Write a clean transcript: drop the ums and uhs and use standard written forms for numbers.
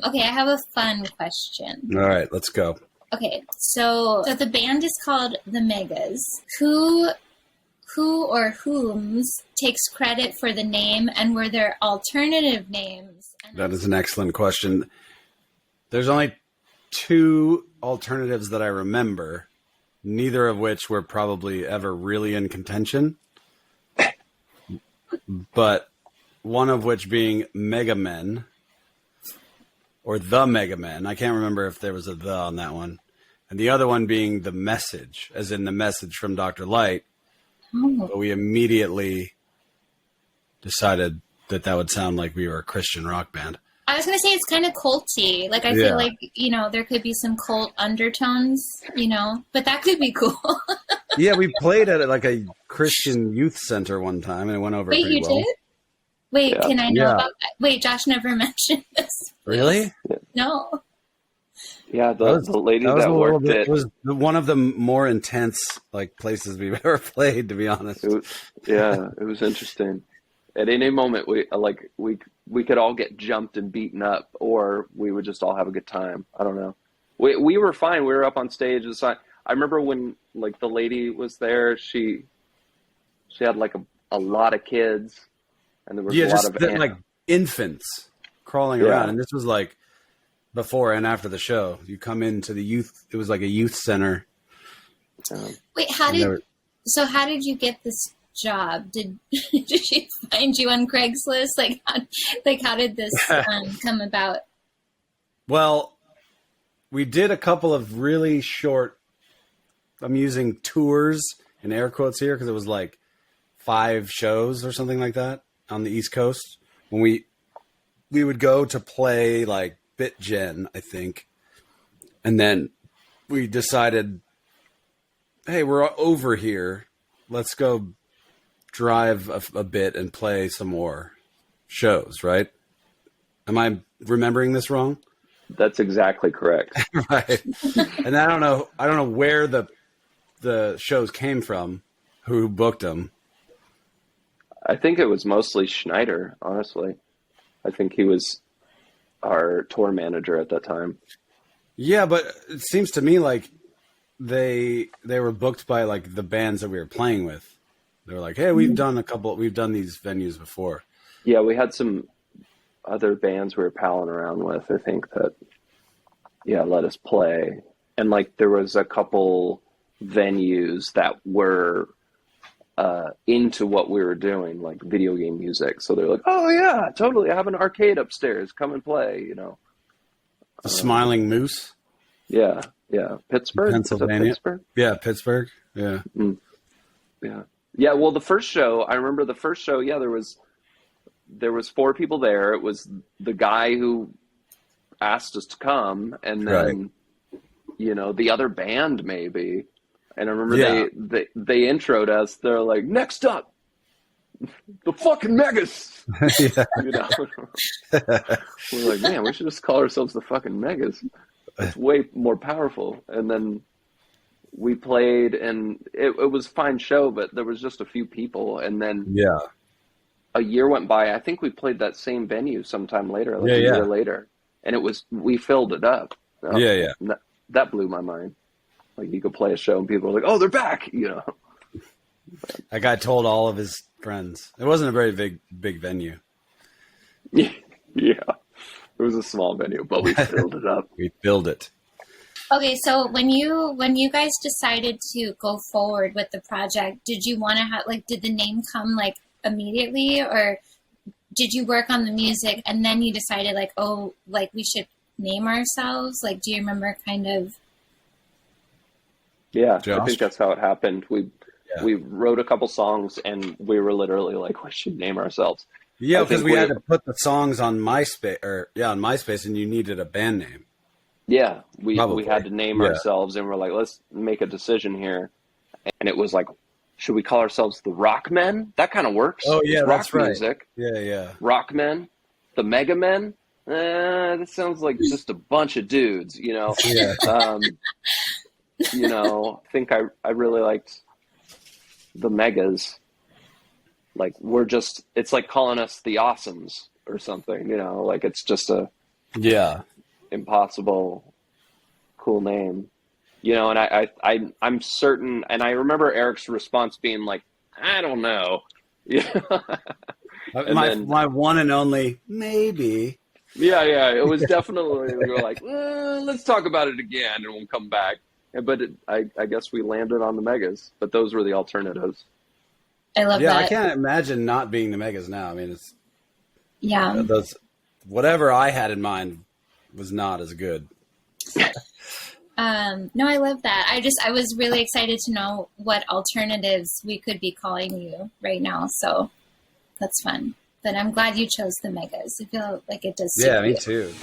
Okay, I have a fun question. All right, let's go. Okay, so the band is called the Megas. Who or whom's takes credit for the name, and were there alternative names? That is an excellent question. There's only 2 alternatives that I remember, neither of which were probably ever really in contention. But one of which being Mega Men, or the Mega Men. I can't remember if there was a the on that one. And the other one being the Message, as in the message from Dr. Light. Oh. But we immediately decided that would sound like we were a Christian rock band. I was going to say it's kind of culty. Like, I feel like, there could be some cult undertones, but that could be cool. Yeah, we played at like a Christian youth center one time, and it went over pretty well. Wait, you did? Wait, can I know about that? Wait, Josh never mentioned this. Really? No. Yeah, the lady that worked it was one of the more intense places we've ever played, to be honest. It was interesting. At any moment, we could all get jumped and beaten up, or we would just all have a good time. I don't know. We were fine. We were up on stage. I remember when the lady was there. She had a lot of kids, and there was a lot of infants crawling around. And this was before and after the show. You come into the youth. It was like a youth center. Wait, how did you get this job? Did she find you on Craigslist? How did this come about? Well, we did a couple of really short, I'm using tours in air quotes here because it was 5 shows or something like that on the East Coast. When we would go to play BitGen, I think. And then we decided, hey, we're over here. Let's go drive a bit and play some more shows, right? Am I remembering this wrong? That's exactly correct. Right. And I don't know where the shows came from, who booked them. I think it was mostly Schneider, honestly. I think he was our tour manager at that time. Yeah, but it seems to me like they were booked by the bands that we were playing with. They were like, hey, we've done these venues before. Yeah, we had some other bands we were palling around with, I think, that let us play. And there was a couple venues that were into what we were doing, like video game music. So they're like, oh yeah, totally. I have an arcade upstairs. Come and play, The Smiling Moose. Yeah. Pittsburgh? Pennsylvania. Pittsburgh? Yeah, Pittsburgh. Yeah. Mm. Yeah. Yeah, well, the first show, I remember the first show, there was 4 people there. It was the guy who asked us to come, and then, the other band maybe. And I remember they introed us. They're like, next up, the fucking Megas. We're like, man, we should just call ourselves the fucking Megas. It's way more powerful. And then we played, and it was a fine show, but there was just a few people. And then a year went by. I think we played that same venue sometime later, a year later. And we filled it up. That blew my mind. You could play a show and people are like, oh, they're back, That guy told all of his friends. It wasn't a very big venue. Yeah. It was a small venue, but we filled it up. We filled it. Okay, so when you guys decided to go forward with the project, did you want to have did the name come immediately, or did you work on the music and then you decided we should name ourselves? Do you remember kind of? Yeah, Josh? I think that's how it happened. We wrote a couple songs and we were literally like, we should name ourselves. Yeah, because we had to put the songs on MySpace, and you needed a band name. Yeah, we had to name ourselves, and we're like, let's make a decision here. And it was like, should we call ourselves the Rock Men? That kind of works. Oh yeah, rock that's right. Music. Yeah. Rock Men, the Mega Men. That sounds like just a bunch of dudes, Yeah. I think I really liked the Megas. it's like calling us the Awesomes or something, it's just a... Yeah. impossible cool name, and I'm certain, and I remember Eric's response being like, I don't know. My one and only maybe. Yeah, it was definitely, we were like, let's talk about it again and we'll come back. But I guess we landed on the Megas, but those were the alternatives. I love Yeah, that. I can't imagine not being the Megas now. I mean, it's Yeah. whatever I had in mind was not as good. No, I love that. I was really excited to know what alternatives we could be calling you right now. So that's fun. But I'm glad you chose the Megas. I feel like it does suit Yeah, me you. too.